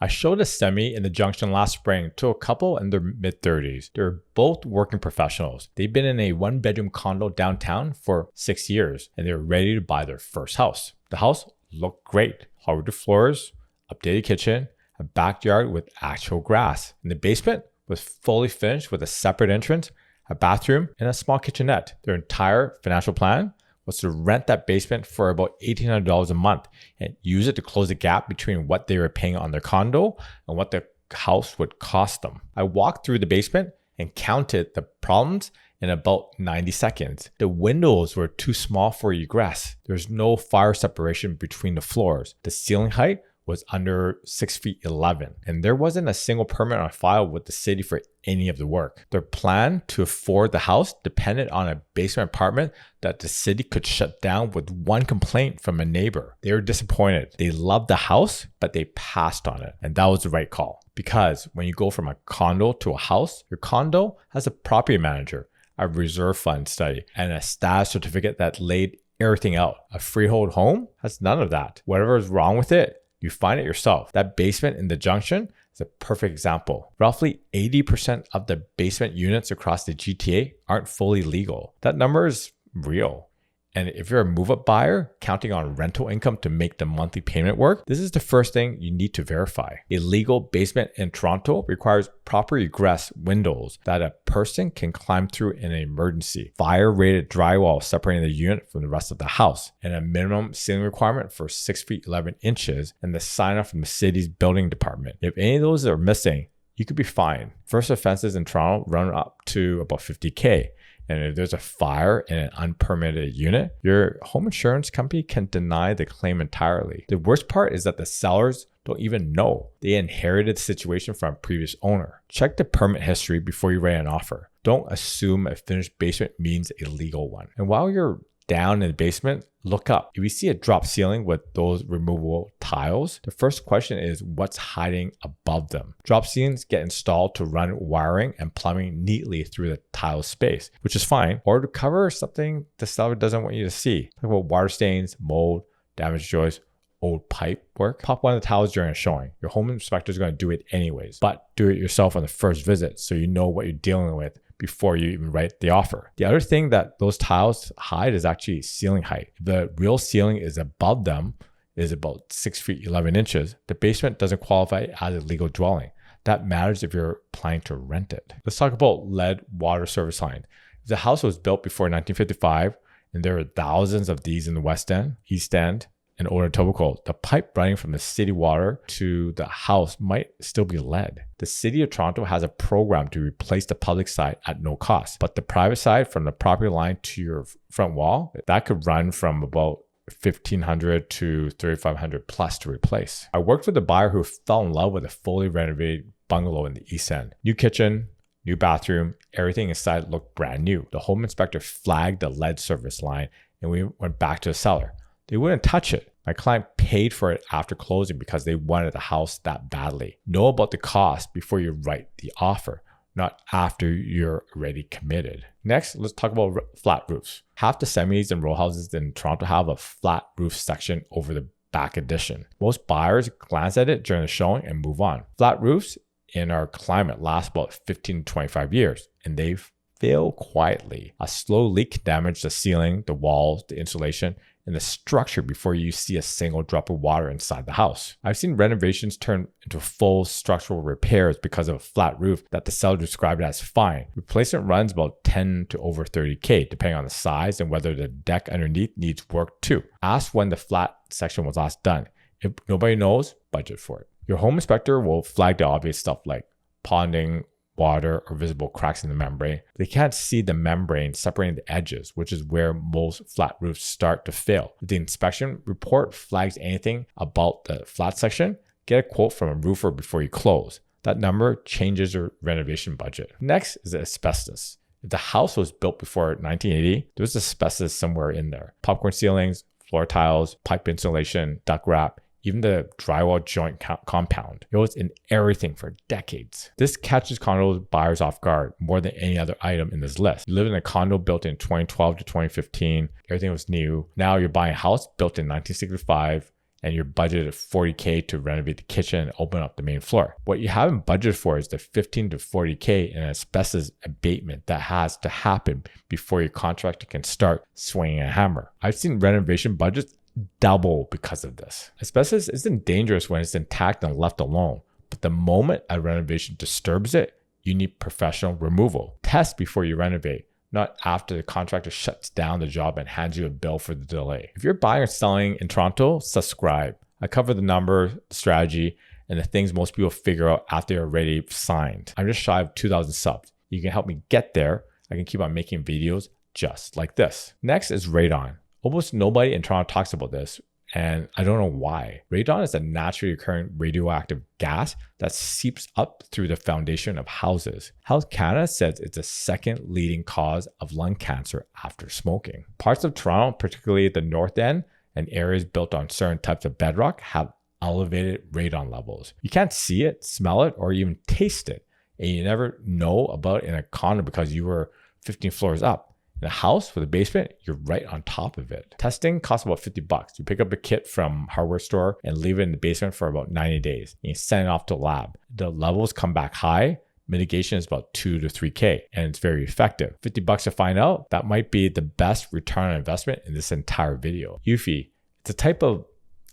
I showed a semi in the junction last spring to a couple in their mid-30s. They're both working professionals. They've been in a one-bedroom condo downtown for 6 years, and they're ready to buy their first house. The house looked great. Hardwood floors, updated kitchen, a backyard with actual grass. And the basement was fully finished with a separate entrance, a bathroom, and a small kitchenette. Their entire financial plan was to rent that basement for about $1,800 a month and use it to close the gap between what they were paying on their condo and what the house would cost them. I walked through the basement and counted the problems in about 90 seconds. The windows were too small for egress. There's no fire separation between the floors. The ceiling height was under 6 feet 11, and there wasn't a single permit on file with the city for any of the work. Their plan to afford the house depended on a basement apartment that the city could shut down with one complaint from a neighbor. They were disappointed. They loved the house, but they passed on it, and that was the right call. Because when you go from a condo to a house, your condo has a property manager, a reserve fund study, and a status certificate that laid everything out. A freehold home has none of that. Whatever is wrong with it, you find it yourself. That basement in the junction is a perfect example. Roughly 80% of the basement units across the GTA aren't fully legal. That number is real. And if you're a move-up buyer counting on rental income to make the monthly payment work, this is the first thing you need to verify. A legal basement in Toronto requires proper egress windows that a person can climb through in an emergency, fire-rated drywall separating the unit from the rest of the house, and a minimum ceiling requirement for 6 feet 11 inches, and the sign-off from the city's building department. If any of those are missing, you could be fined. First offenses in Toronto run up to about $50,000. And if there's a fire in an unpermitted unit, your home insurance company can deny the claim entirely. The worst part is that the sellers don't even know. They inherited the situation from a previous owner. Check the permit history before you write an offer. Don't assume a finished basement means a legal one. And while you're down in the basement, look up. If you see a drop ceiling with those removable tiles, the first question is what's hiding above them. Drop ceilings get installed to run wiring and plumbing neatly through the tile space, which is fine, or to cover something the seller doesn't want you to see. Talk about water stains, mold, damaged joists, old pipe work. Pop one of the tiles during a showing. Your home inspector is going to do it anyways, but do it yourself on the first visit so you know what you're dealing with before you even write the offer. The other thing that those tiles hide is actually ceiling height. If the real ceiling is above them, is about 6 feet 11 inches, the basement doesn't qualify as a legal dwelling. That matters if you're planning to rent it. Let's talk about lead water service line. If the house was built before 1955, and there are thousands of these in the West End, East End, and Old Etobicoke, the pipe running from the city water to the house might still be lead. The city of Toronto has a program to replace the public side at no cost, but the private side from the property line to your front wall, that could run from about $1,500 to $3,500 plus to replace. I worked with a buyer who fell in love with a fully renovated bungalow in the East End. New kitchen, new bathroom, everything inside looked brand new. The home inspector flagged the lead service line and we went back to the seller. They wouldn't touch it. My client paid for it after closing because they wanted the house that badly. Know about the cost before you write the offer, not after you're already committed. Next, let's talk about flat roofs. Half the semis and row houses in Toronto have a flat roof section over the back addition. Most buyers glance at it during the showing and move on. Flat roofs in our climate last about 15 to 25 years, and they fail quietly. A slow leak can damage the ceiling, the walls, the insulation, and the structure before you see a single drop of water inside the house. I've seen renovations turn into full structural repairs because of a flat roof that the seller described as fine. Replacement runs about 10 to over $30,000 depending on the size and whether the deck underneath needs work too. Ask when the flat section was last done. If nobody knows, budget for it. Your home inspector will flag the obvious stuff like ponding, water, or visible cracks in the membrane. They can't see the membrane separating the edges, which is where most flat roofs start to fail. If the inspection report flags anything about the flat section, get a quote from a roofer before you close. That number changes your renovation budget. Next is asbestos. If the house was built before 1980, there's asbestos somewhere in there. Popcorn ceilings, floor tiles, pipe insulation, duct wrap, even the drywall joint compound. It was in everything for decades. This catches condo buyers off guard more than any other item in this list. You live in a condo built in 2012 to 2015. Everything was new. Now you're buying a house built in 1965 and you're budgeted $40K to renovate the kitchen and open up the main floor. What you haven't budgeted for is the $15 to $40K in asbestos abatement that has to happen before your contractor can start swinging a hammer. I've seen renovation budgets double because of this. Asbestos isn't dangerous when it's intact and left alone, but the moment a renovation disturbs it, you need professional removal. Test before you renovate, not after the contractor shuts down the job and hands you a bill for the delay. If you're buying or selling in Toronto, subscribe. I cover the number, strategy, and the things most people figure out after they're already signed. I'm just shy of 2,000 subs. You can help me get there. I can keep on making videos just like this. Next is radon. Almost nobody in Toronto talks about this, and I don't know why. Radon is a naturally occurring radioactive gas that seeps up through the foundation of houses. Health Canada says it's the second leading cause of lung cancer after smoking. Parts of Toronto, particularly the North End and areas built on certain types of bedrock, have elevated radon levels. You can't see it, smell it, or even taste it, and you never know about it in a condo because you were 15 floors up. In a house with a basement, you're right on top of it. Testing costs about $50. You pick up a kit from hardware store and leave it in the basement for about 90 days. And you send it off to a lab. The levels come back high. Mitigation is about $2 to $3K, and it's very effective. $50 to find out, that might be the best return on investment in this entire video. UFFI, it's a type of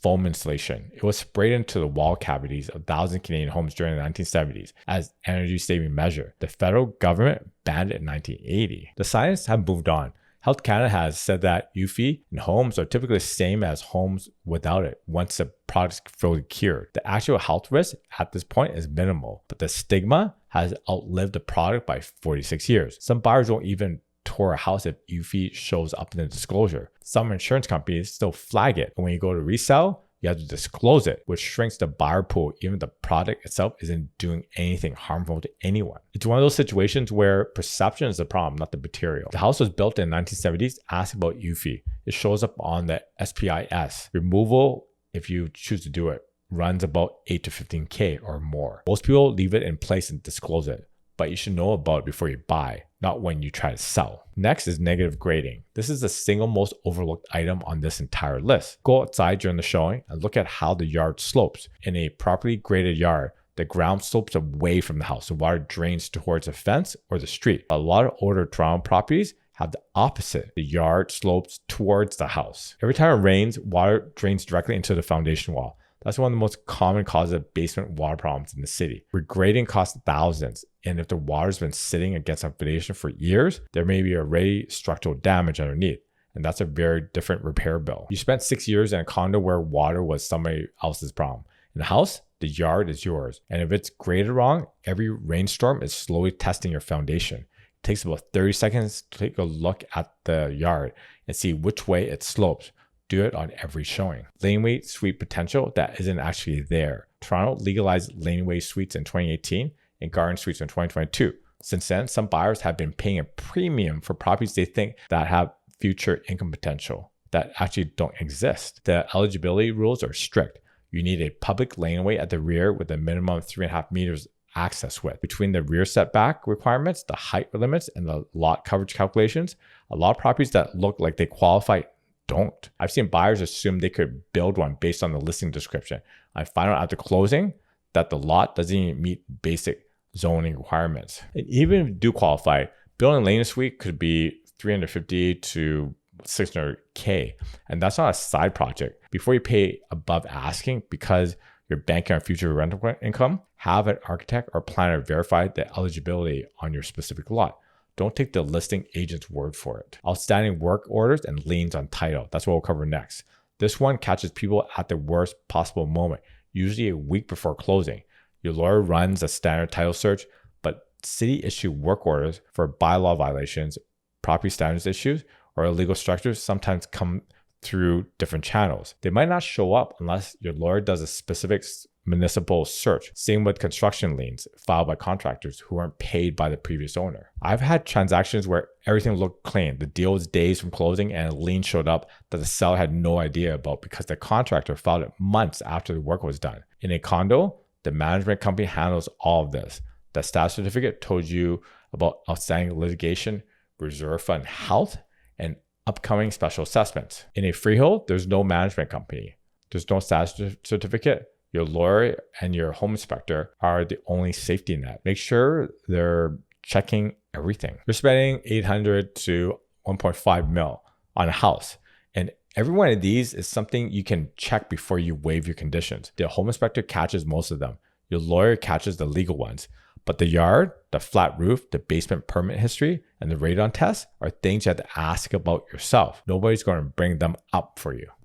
foam insulation. It was sprayed into the wall cavities of 1,000 Canadian homes during the 1970s as energy saving measure. The federal government banned it in 1980. The science have moved on. Health Canada has said that UFFI in homes are typically the same as homes without it once the product is fully cured. The actual health risk at this point is minimal, but the stigma has outlived the product by 46 years. Some buyers won't even tour a house if UFFI shows up in the disclosure. Some insurance companies still flag it, and when you go to resell, you have to disclose it, which shrinks the buyer pool even if the product itself isn't doing anything harmful to anyone. It's one of those situations where perception is the problem, not the material. The house was built in the 1970s. Ask about UFFI. It shows up on the SPIS. Removal, if you choose to do it, runs about 8 to 15K or more. Most people leave it in place and disclose it, but you should know about it before you buy, not when you try to sell. Next is negative grading. This is the single most overlooked item on this entire list. Go outside during the showing and look at how the yard slopes. In a properly graded yard, the ground slopes away from the house. The water drains towards a fence or the street. A lot of older Toronto properties have the opposite. The yard slopes towards the house. Every time it rains, water drains directly into the foundation wall. That's one of the most common causes of basement water problems in the city. Regrading costs thousands, and if the water's been sitting against a foundation for years, there may be already structural damage underneath, and that's a very different repair bill. You spent 6 years in a condo where water was somebody else's problem. In a house, the yard is yours, and if it's graded wrong, every rainstorm is slowly testing your foundation. It takes about 30 seconds to take a look at the yard and see which way it slopes. Do it on every showing. Laneway suite potential that isn't actually there. Toronto legalized Laneway suites in 2018 and garden suites in 2022. Since then, some buyers have been paying a premium for properties they think that have future income potential that actually don't exist. The eligibility rules are strict. You need a public laneway at the rear with a minimum of 3.5 meters access width. Between the rear setback requirements, the height limits, and the lot coverage calculations, a lot of properties that look like they qualify don't. I've seen buyers assume they could build one based on the listing description. I find out after closing that the lot doesn't even meet basic zoning requirements. And even if you do qualify, building a Laneway suite could be $350 to $600K. And that's not a side project. Before you pay above asking because you're banking on future rental income, have an architect or planner verify the eligibility on your specific lot. Don't take the listing agent's word for it. Outstanding work orders and liens on title. That's what we'll cover next. This one catches people at the worst possible moment, usually a week before closing. Your lawyer runs a standard title search, but city issue work orders for bylaw violations, property standards issues, or illegal structures sometimes come through different channels. They might not show up unless your lawyer does a specific municipal search. Same with construction liens filed by contractors who weren't paid by the previous owner. I've had transactions where everything looked clean. The deal was days from closing and a lien showed up that the seller had no idea about because the contractor filed it months after the work was done. In a condo, the management company handles all of this. The staff certificate told you about outstanding litigation, reserve fund health, and upcoming special assessments. In a freehold, there's no management company. there's no status certificate, your lawyer and your home inspector are the only safety net. Make sure they're checking everything. You're spending $800 to $1.5 mil on a house. And every one of these is something you can check before you waive your conditions. The home inspector catches most of them. Your lawyer catches the legal ones. But the yard, the flat roof, the basement permit history, and the radon test are things you have to ask about yourself. Nobody's going to bring them up for you.